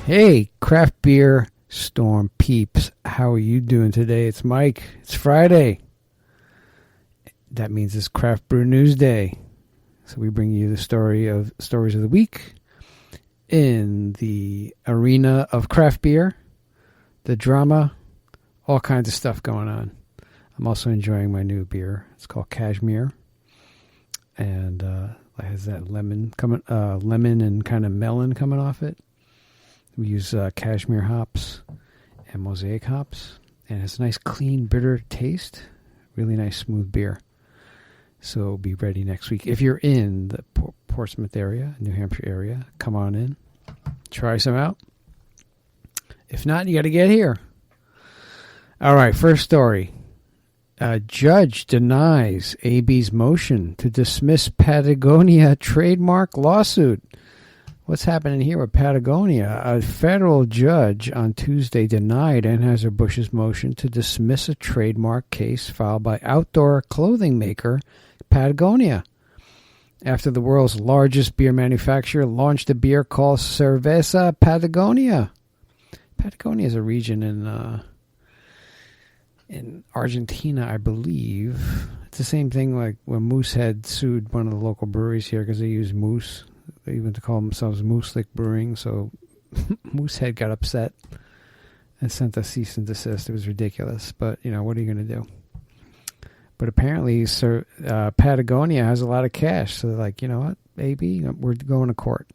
Hey, craft beer storm peeps. How are you doing today? It's Mike. It's Friday. That means it's Craft Brew News Day. So we bring you the stories of the week in the arena of craft beer, the drama, all kinds of stuff going on. I'm also enjoying my new beer. It's called Cashmere, and it has that lemon and kind of melon coming off it. We use cashmere hops and mosaic hops, and it's a nice, clean, bitter taste. Really nice, smooth beer. So it'll be ready next week. If you're in the Portsmouth area, New Hampshire area, come on in. Try some out. If not, you got to get here. All right, first story. A judge denies AB's motion to dismiss Patagonia trademark lawsuit. What's happening here with Patagonia? A federal judge on Tuesday denied Anheuser-Busch's motion to dismiss a trademark case filed by outdoor clothing maker Patagonia after the world's largest beer manufacturer launched a beer called Cerveza Patagonia. Patagonia is a region in Argentina, I believe. It's the same thing like when Moosehead sued one of the local breweries here because they use moose. They even to call themselves Moose Lick Brewing, so Moosehead got upset and sent a cease and desist. It was ridiculous, but, what are you going to do? But apparently, Patagonia has a lot of cash, so they're like, you know what, AB, we're going to court.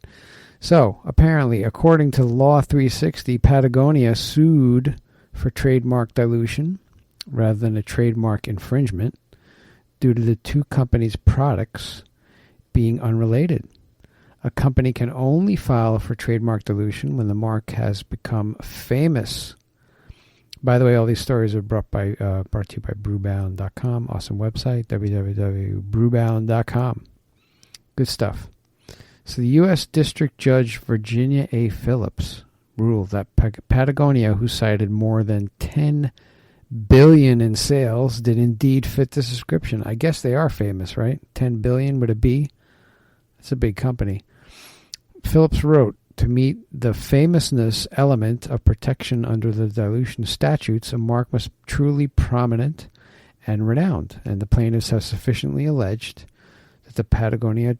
So, apparently, according to Law 360, Patagonia sued for trademark dilution rather than a trademark infringement due to the two companies' products being unrelated. A company can only file for trademark dilution when the mark has become famous. By the way, all these stories are brought to you by brewbound.com. Awesome website, www.brewbound.com. Good stuff. So the U.S. District Judge Virginia A. Phillips ruled that Patagonia, who cited more than $10 billion in sales, did indeed fit this description. I guess they are famous, right? $10 billion with a B? It's a big company. Phillips wrote, to meet the famousness element of protection under the dilution statutes, a mark must truly prominent and renowned, and the plaintiffs have sufficiently alleged that the Patagonia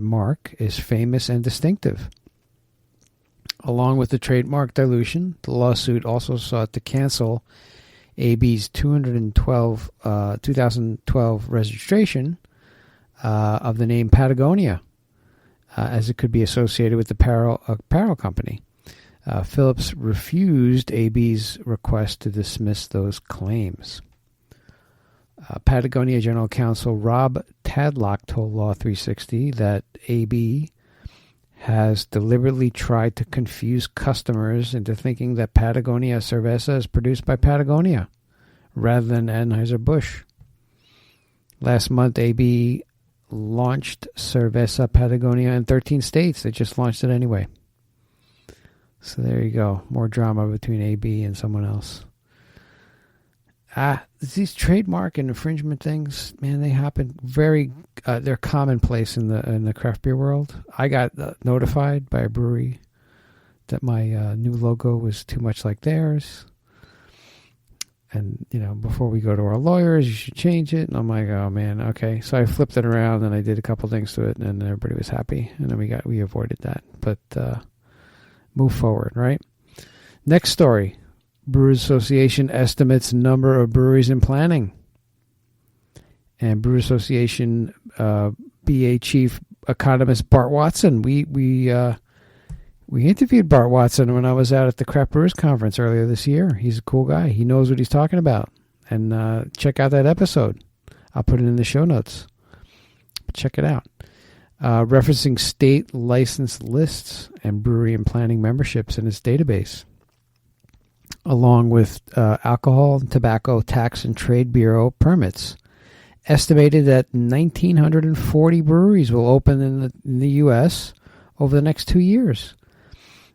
mark is famous and distinctive. Along with the trademark dilution, the lawsuit also sought to cancel AB's 2012 registration of the name Patagonia, as it could be associated with the apparel company. Phillips refused AB's request to dismiss those claims. Patagonia General Counsel Rob Tadlock told Law 360 that AB has deliberately tried to confuse customers into thinking that Patagonia Cerveza is produced by Patagonia rather than Anheuser-Busch. Last month, AB launched Cerveza Patagonia in 13 states. They just launched it anyway. So there you go. More drama between AB and someone else. These trademark and infringement things, man, they happen they're commonplace in the craft beer world. I got notified by a brewery that my new logo was too much like theirs. And, before we go to our lawyers, you should change it. And I'm like, oh, man, okay. So I flipped it around and I did a couple things to it and everybody was happy. And then we avoided that. But move forward, right? Next story. Brewers Association estimates number of breweries in planning. And Brewers Association BA Chief Economist Bart Watson. We interviewed Bart Watson when I was out at the Craft Brewers Conference earlier this year. He's a cool guy. He knows what he's talking about. And check out that episode. I'll put it in the show notes. Check it out. Referencing state license lists and brewery and planning memberships in its database, along with alcohol, tobacco, tax, and trade bureau permits. Estimated that 1,940 breweries will open in the U.S. over the next 2 years.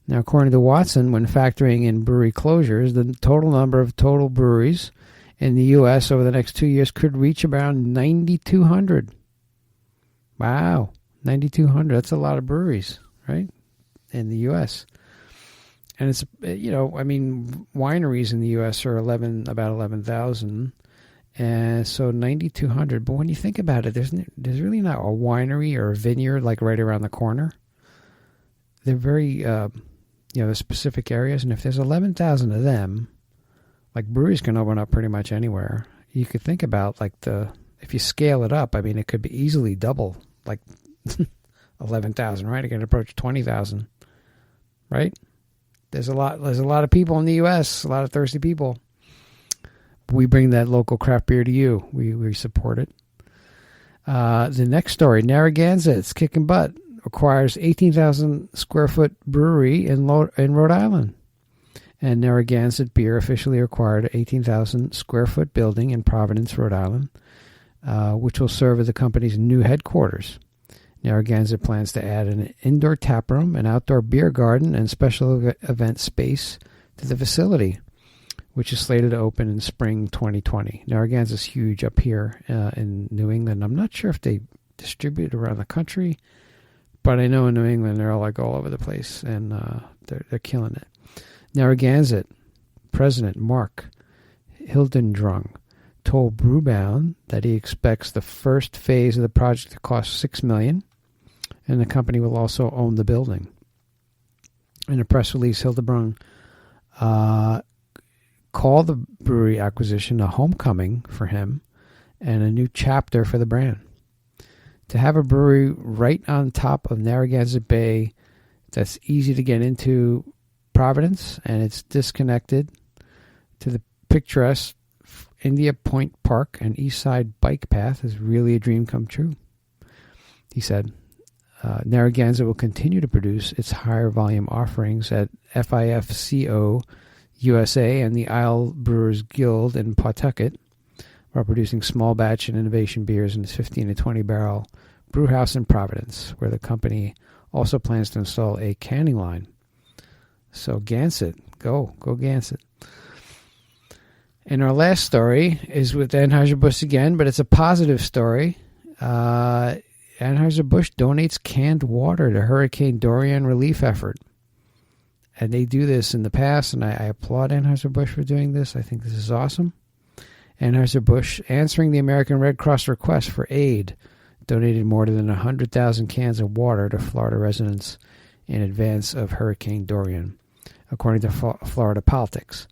Now, according to Watson, when factoring in brewery closures, the total number of total breweries in the U.S. over the next 2 years could reach around 9,200. Wow, 9,200. That's a lot of breweries, right, in the U.S. And it's, wineries in the U.S. are about 11,000. And so 9,200. But when you think about it, there's really not a winery or a vineyard like right around the corner. They're very, the specific areas. And if there's 11,000 of them, like breweries can open up pretty much anywhere. You could think about if you scale it up, it could be easily double, like 11,000, right? It can approach 20,000, right? There's a lot of people in the U.S., a lot of thirsty people. We bring that local craft beer to you. We support it. The next story, Narragansett, it's kicking butt, acquires 18,000 square foot brewery in Rhode Island. And Narragansett Beer officially acquired an 18,000 square foot building in Providence, Rhode Island, which will serve as the company's new headquarters. Narragansett plans to add an indoor tap room, an outdoor beer garden, and special event space to the facility, which is slated to open in spring 2020. Narragansett's huge up here in New England. I'm not sure if they distribute around the country, but I know in New England they're all over the place, and they're killing it. Narragansett President Mark Hildendrung told Brewbound that he expects the first phase of the project to cost $6 million, and the company will also own the building. In a press release, Hildendrung called the brewery acquisition a homecoming for him and a new chapter for the brand. To have a brewery right on top of Narragansett Bay that's easy to get into Providence, and it's disconnected to the picturesque India Point Park and East Side bike path is really a dream come true. He said, Narragansett will continue to produce its higher volume offerings at FIFCO USA and the Isle Brewers Guild in Pawtucket, while producing small batch and innovation beers in its 15 to 20 barrel brew house in Providence, where the company also plans to install a canning line. So Gansett, go Gansett. And our last story is with Anheuser-Busch again, but it's a positive story. Anheuser-Busch donates canned water to Hurricane Dorian relief effort. And they do this in the past, and I applaud Anheuser-Busch for doing this. I think this is awesome. Anheuser-Busch, answering the American Red Cross request for aid, donated more than 100,000 cans of water to Florida residents in advance of Hurricane Dorian, according to Florida Politics.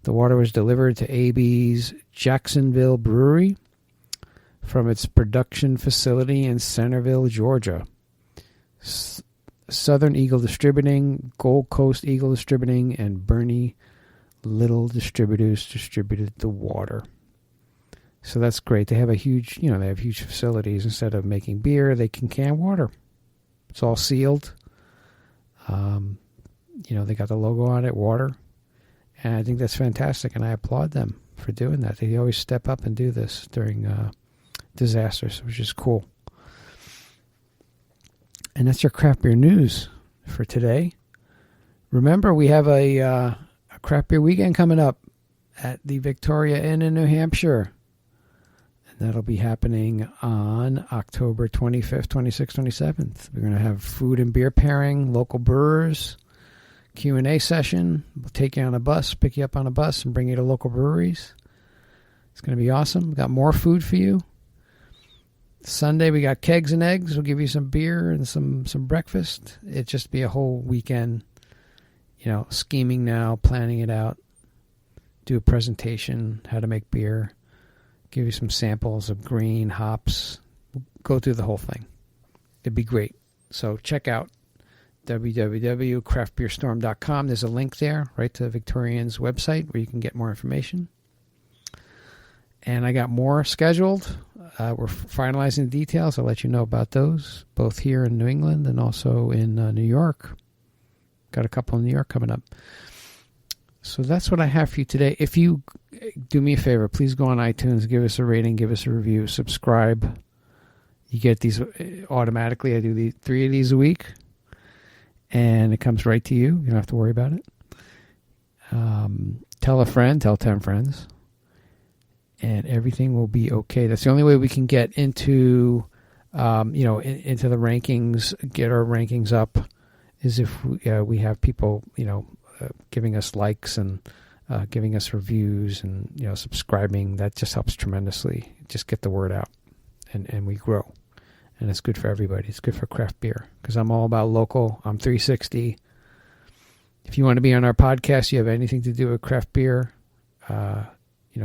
The water was delivered to AB's Jacksonville Brewery from its production facility in Centerville, Georgia. Southern Eagle Distributing, Gold Coast Eagle Distributing, and Bernie Little Distributors distributed the water. So that's great. They have huge facilities. Instead of making beer, they can can water. It's all sealed. They got the logo on it, water. And I think that's fantastic, and I applaud them for doing that. They always step up and do this during disasters, which is cool. And that's your craft beer news for today. Remember, we have a craft beer weekend coming up at the Victoria Inn in New Hampshire. And that'll be happening on October 25th, 26th, 27th. We're going to have food and beer pairing, local brewers, Q&A session. We'll take you on a bus, pick you up on a bus, and bring you to local breweries. It's going to be awesome. We've got more food for you. Sunday, we got kegs and eggs. We'll give you some beer and some breakfast. It'll just be a whole weekend, scheming now, planning it out, do a presentation, how to make beer, give you some samples of green, hops, go through the whole thing. It'd be great. So check out www.craftbeerstorm.com. There's a link there right to Victorian's website where you can get more information. And I got more scheduled. We're finalizing the details. I'll let you know about those, both here in New England and also in New York. Got a couple in New York coming up. So that's what I have for you today. If you do me a favor, please go on iTunes, give us a rating, give us a review, subscribe. You get these automatically. I do 3 of these a week, and it comes right to you. You don't have to worry about it. Tell a friend, tell 10 friends. And everything will be okay. That's the only way we can get into, into the rankings, get our rankings up, is if we have people, giving us likes and giving us reviews and, subscribing. That just helps tremendously. Just get the word out, and we grow. And it's good for everybody. It's good for craft beer because I'm all about local. I'm 360. If you want to be on our podcast, you have anything to do with craft beer,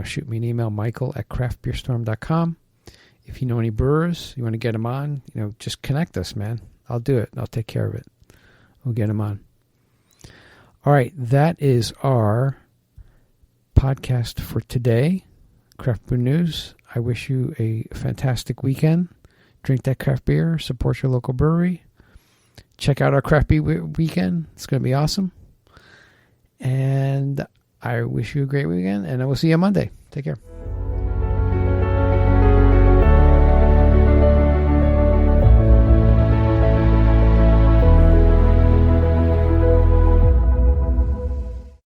shoot me an email, michael@craftbeerstorm.com. If you know any brewers, you want to get them on, just connect us, man. I'll do it. I'll take care of it. We'll get them on. All right, that is our podcast for today, Craft Brew News. I wish you a fantastic weekend. Drink that craft beer. Support your local brewery. Check out our craft beer weekend. It's going to be awesome. And I wish you a great weekend, and I will see you on Monday. Take care.